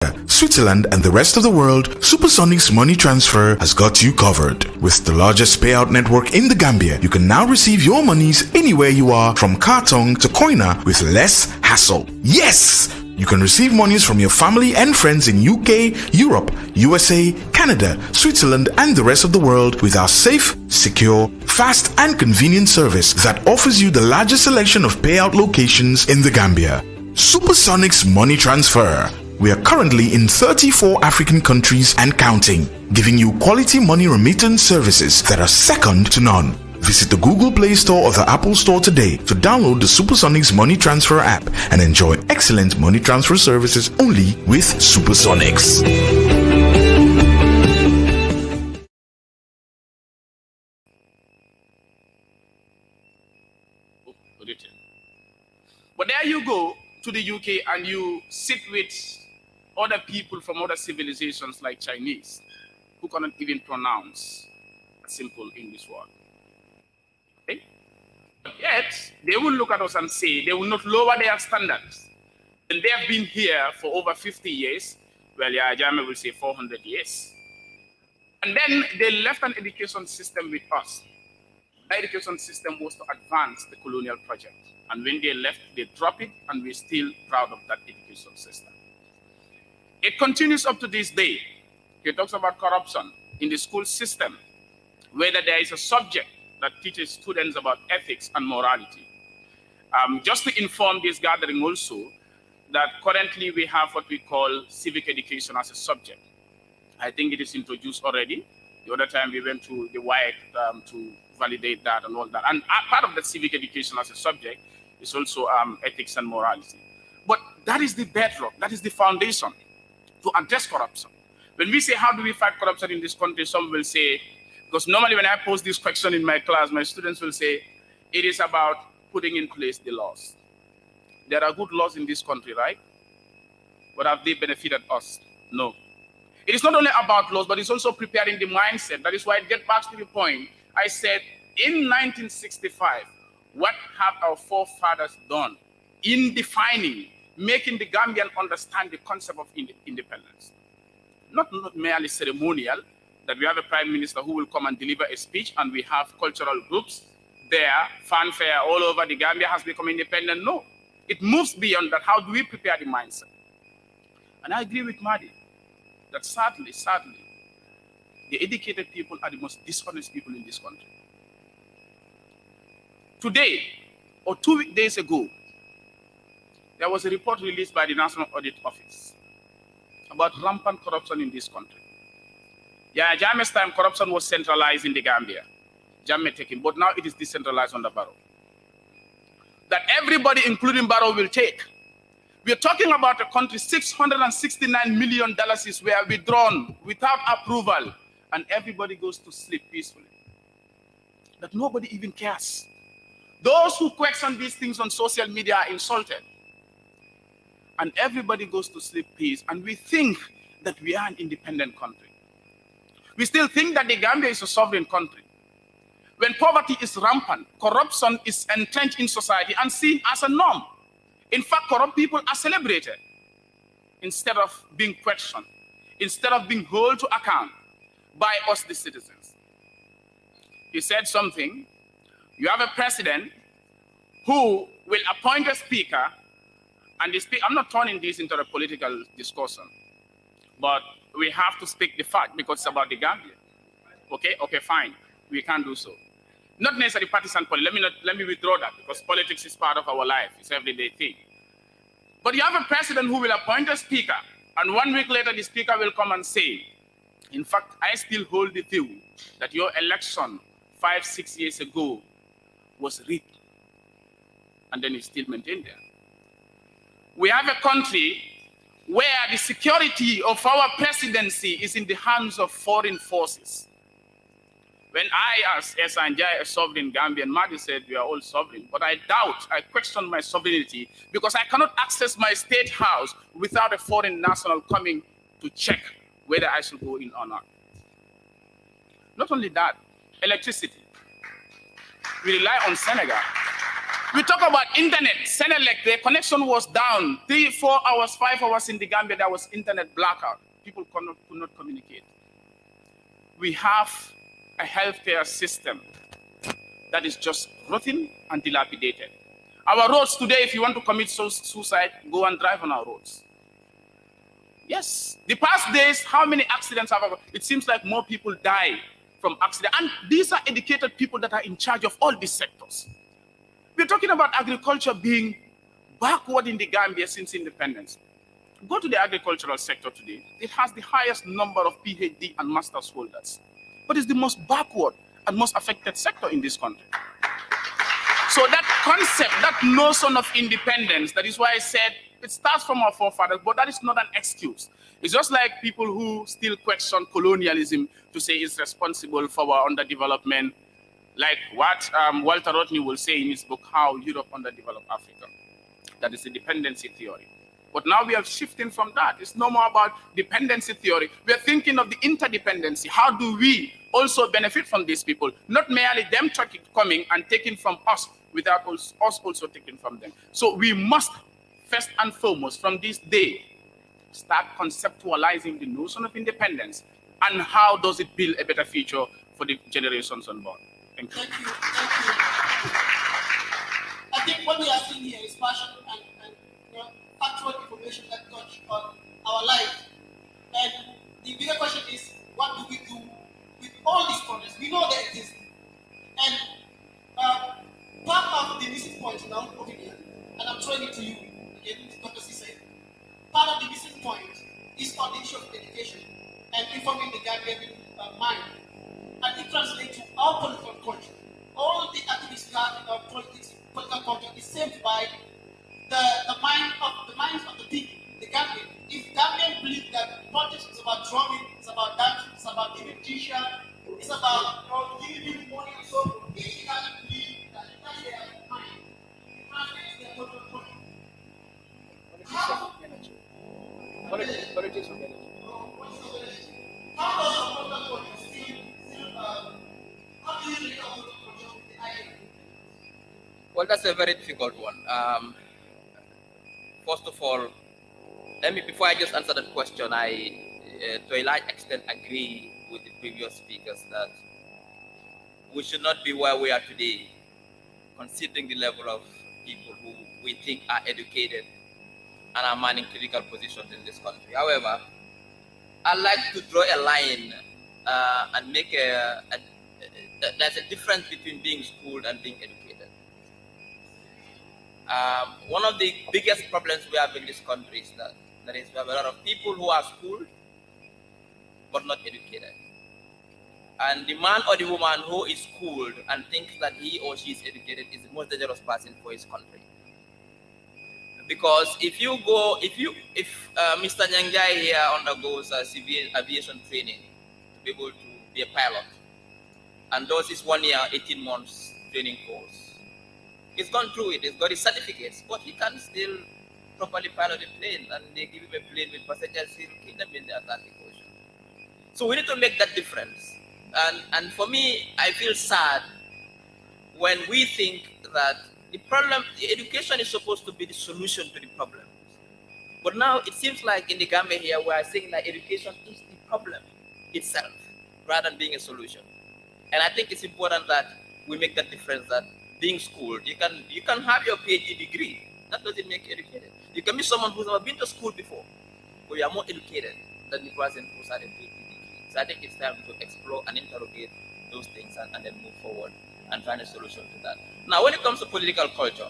Canada, Switzerland, and the rest of the world, Supersonic's money transfer has got you covered. With the largest payout network in the Gambia, you can now receive your monies anywhere you are, from Kartong to Koina, with less hassle. Yes! You can receive monies from your family and friends in UK, Europe, USA, Canada, Switzerland, and the rest of the world with our safe, secure, fast, and convenient service that offers you the largest selection of payout locations in the Gambia. Supersonic's money transfer. We are currently in 34 African countries and counting, giving you quality money remittance services that are second to none. Visit the Google Play Store or the Apple Store today to download the Supersonics Money Transfer app and enjoy excellent money transfer services only with Supersonics. But there you go to the UK and you sit with other people from other civilizations like Chinese who cannot even pronounce a simple English word. Okay? But yet, they will look at us and say they will not lower their standards. And they have been here for over 50 years. Well, yeah, Jame will say 400 years. And then they left an education system with us. The education system was to advance the colonial project. And when they left, they dropped it, and we're still proud of that education system. It continues up to this day. He talks about corruption in the school system, whether there is a subject that teaches students about ethics and morality. Just to inform this gathering also, that currently we have what we call civic education as a subject. I think it is introduced already. The other time we went to the WIAC to validate that and all that. And part of the civic education as a subject is also ethics and morality. But that is the bedrock, that is the foundation to address corruption. When we say, how do we fight corruption in this country, some will say, because normally when I pose this question in my class, my students will say, it is about putting in place the laws. There are good laws in this country, right? But have they benefited us? No. It is not only about laws, but it's also preparing the mindset. That is why I get back to the point. I said, in 1965, what have our forefathers done in defining, making the Gambian understand the concept of independence? Not merely ceremonial, that we have a prime minister who will come and deliver a speech and we have cultural groups there, fanfare all over the Gambia has become independent. No, it moves beyond that. How do we prepare the mindset? And I agree with MADI that sadly, the educated people are the most dishonest people in this country. Today, or 2 days ago, there was a report released by the National Audit Office about rampant corruption in this country. Yeah, Jammeh's time, corruption was centralized in the Gambia. Jammeh taking, but now it is decentralized on the Barrow. That everybody, including Barrow, will take. We are talking about a country, $669 million were withdrawn without approval, and everybody goes to sleep peacefully. That nobody even cares. Those who question these things on social media are insulted. And everybody goes to sleep peace, and we think that we are an independent country. We still think that the Gambia is a sovereign country. When poverty is rampant, corruption is entrenched in society and seen as a norm. In fact, corrupt people are celebrated instead of being questioned, instead of being held to account by us, the citizens. He said something. You have a president who will appoint a speaker, and the speaker, I'm not turning this into a political discussion, but we have to speak the fact because it's about the Gambia. Okay, fine. We can't do so. Not necessarily partisan politics. Let me withdraw that, because politics is part of our life. It's an everyday thing. But you have a president who will appoint a speaker, and 1 week later the speaker will come and say, in fact, I still hold the view that your election 5-6 years ago was rigged. And then it's still maintained there. We have a country where the security of our presidency is in the hands of foreign forces. When I, as ESSA and NJIE, a sovereign Gambian, MADI said we are all sovereign, but I question my sovereignty, because I cannot access my state house without a foreign national coming to check whether I should go in or not. Not only that, electricity. We rely on Senegal. We talk about internet. Senelec, their connection was down. 3, 4 hours, 5 hours in the Gambia, there was internet blackout. People could not communicate. We have a healthcare system that is just rotten and dilapidated. Our roads today, if you want to commit suicide, go and drive on our roads. Yes, the past days, how many accidents have happened? It seems like more people die from accidents. And these are educated people that are in charge of all these sectors. We're talking about agriculture being backward in the Gambia since independence. Go to the agricultural sector today. It has the highest number of PhD and master's holders, but it's the most backward and most affected sector in this country. So that concept, that notion of independence, that is why I said it starts from our forefathers, but that is not an excuse. It's just like people who still question colonialism to say it's responsible for our underdevelopment, like what Walter Rodney will say in his book, How Europe Underdeveloped Africa. That is the dependency theory. But now we are shifting from that. It's no more about dependency theory. We are thinking of the interdependency. How do we also benefit from these people? Not merely them coming and taking from us without us also taking from them. So we must, first and foremost, from this day, start conceptualizing the notion of independence and how does it build a better future for the generations unborn. Thank you. Thank you. Thank you. I think what we are seeing here is passion and factual information that touch on our life. And the bigger question is, what do we do with all these problems? We know they exist. And part of the missing point now over here, and I'm throwing it to you, again, Dr. CEESAY, part of the missing point is on the issue of education and informing the Gambian mind. And it translates to our political culture. All the activities we have in our political culture is shaped by the minds of the people, the Gambian. If Gambians believe that politics is about drumming, it's about dancing, it's about giving t-shirt, it's about giving people money and so forth. If you Gambians believe that that's their mind, it translates to their political culture. Politics of energy. How does our political culture still how do you relate our political culture with the idea? Well, that's a very difficult one. First of all, before I just answer that question, I, to a large extent, agree with the previous speakers that we should not be where we are today, considering the level of people who we think are educated and are manning critical positions in this country. However, I'd like to draw a line and make there's a difference between being schooled and being educated. One of the biggest problems we have in this country is that we have a lot of people who are schooled but not educated. And the man or the woman who is schooled and thinks that he or she is educated is the most dangerous person for his country. Because if Mr. NYANG here undergoes civil aviation training to be able to be a pilot, and does his 1 year, 18 months training course, he's gone through it, he's got his certificates, but he can still properly pilot a plane, and they give him a plane with passengers, he'll kill them in the Atlantic Ocean. So we need to make that difference. And for me, I feel sad when we think that the education is supposed to be the solution to the problems. But now it seems like in the Gambia here, we are saying that education is the problem itself, rather than being a solution. And I think it's important that we make that difference, that being schooled, you can have your PhD degree. That doesn't make you educated. You can be someone who's never been to school before, but you are more educated than the person who's had a PhD degree. So I think it's time to explore and interrogate those things and then move forward and find a solution to that. Now, when it comes to political culture,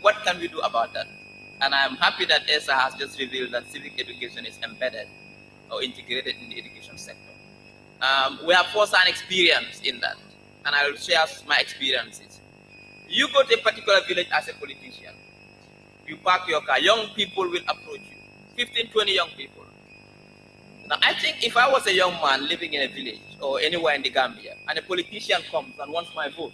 what can we do about that? And I'm happy that ESSA has just revealed that civic education is embedded or integrated in the education sector. We have first-hand experience in that, and I'll share my experiences. You go to a particular village as a politician, you park your car, young people will approach you, 15, 20 young people. Now, I think if I was a young man living in a village or anywhere in the Gambia, and a politician comes and wants my vote,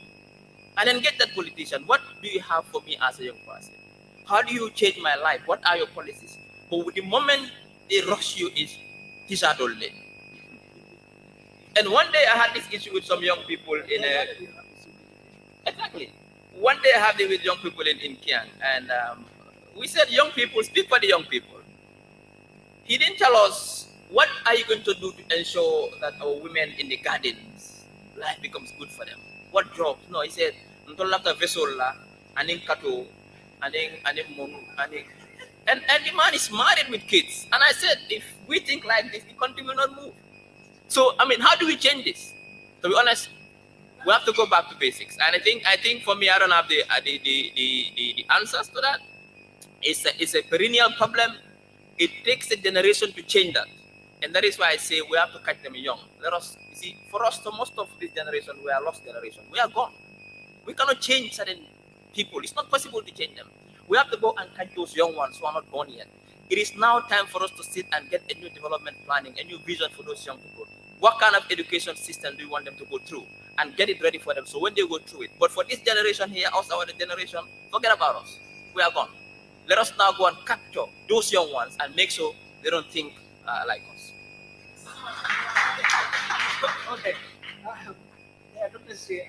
and then get that politician, what do you have for me as a young person? How do you change my life? What are your policies? But the moment they rush you is t-shirt all day. And one day I had this issue with some young people in a... Exactly. One day I had it with young people in NYANG, and we said, young people, speak for the young people. He didn't tell us, what are you going to do to ensure that our women in the gardens, life becomes good for them? What jobs? No, he said, "Ntolaka vessel la, aning kato, aning mon, aning." And the man is married with kids. And I said, if we think like this, the country will not move. So, I mean, how do we change this? To be honest, we have to go back to basics. And I think for me, I don't have the answers to that. It's a perennial problem. It takes a generation to change that. And that is why I say we have to catch them young. Let us, you see, for us, to most of this generation, we are lost generation. We are gone. We cannot change certain people. It's not possible to change them. We have to go and catch those young ones who are not born yet. It is now time for us to sit and get a new development planning, a new vision for those young people. What kind of education system do you want them to go through? And get it ready for them so when they go through it. But for this generation here, also our generation, forget about us. We are gone. Let us now go and capture those young ones and make sure they don't think like us. Okay. Yeah, Dr. C,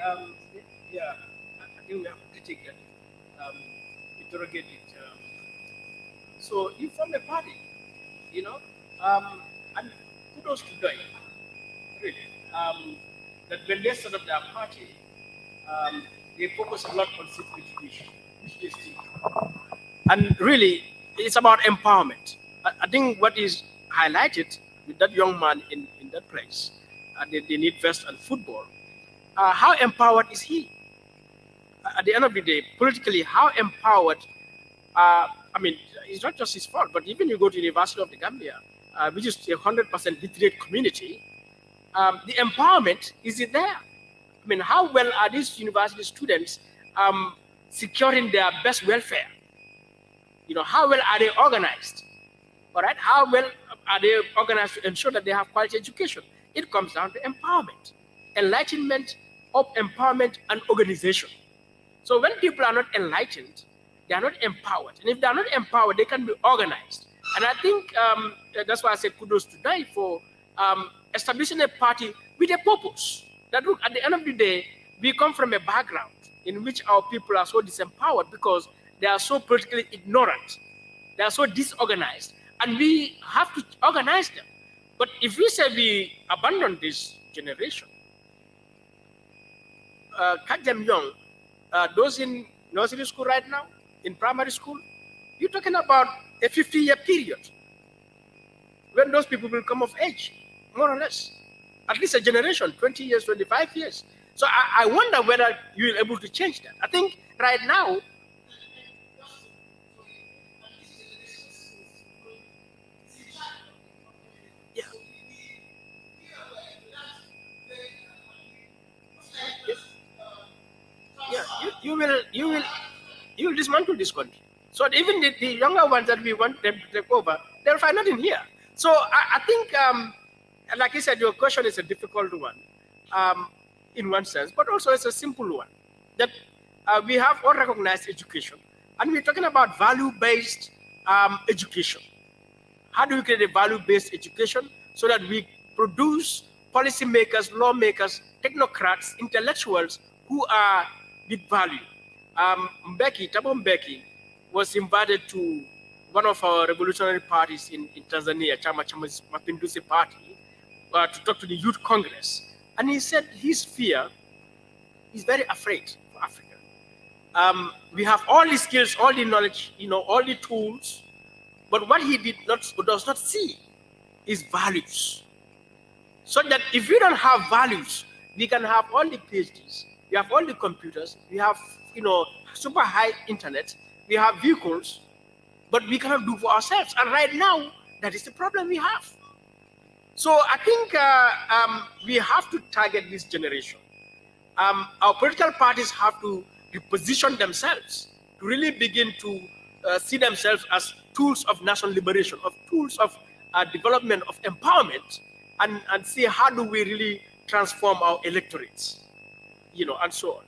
yeah, I think we have to critique that, interrogate it. So you form a party, you know, and kudos to them, really. That when they set up their party, they focus a lot on security issues, which they still. And really, it's about empowerment. I think what is highlighted with that young man in that place, they need vest and football. How empowered is he? At the end of the day, politically, how empowered? I mean, it's not just his fault, but even you go to the University of the Gambia, which is a 100% literate community, the empowerment is it there? I mean, how well are these university students securing their best welfare? You know, how well are they organized? All right, how well are they organized to ensure that they have quality education? It comes down to empowerment, enlightenment of empowerment and organization. So when people are not enlightened, they are not empowered. And if they are not empowered, they can be organized. And I think that's why I said kudos to Dai for establishing a party with a purpose. That look, at the end of the day, we come from a background in which our people are so disempowered because they are so politically ignorant. They are so disorganized. And we have to organize them. But if we say we abandon this generation, catch them young, those in nursery school right now, in primary school, you're talking about a 50-year period when those people will come of age, more or less. At least a generation, 20 years, 25 years. So I wonder whether you're able to change that. I think right now, you will dismantle this country. So even the younger ones that we want them to take over, they'll find nothing here. So I think, like you said, your question is a difficult one in one sense, but also it's a simple one. That we have all recognized education, and we're talking about value-based education. How do we create a value-based education so that we produce policymakers, lawmakers, technocrats, intellectuals who are with value? Thabo Mbeki was invited to one of our revolutionary parties in Tanzania, Chama cha Mapinduzi Party, to talk to the Youth Congress. And he said his fear, he's very afraid for Africa. We have all the skills, all the knowledge, all the tools, but what he does not see is values. So that if we don't have values, we can have all the PhDs, we have all the computers, we have super high internet, we have vehicles, but we cannot do for ourselves. And right now, that is the problem we have. So I think we have to target this generation. Our political parties have to reposition themselves to really begin to see themselves as tools of national liberation, of tools of development, of empowerment, and see how do we really transform our electorates, and so on.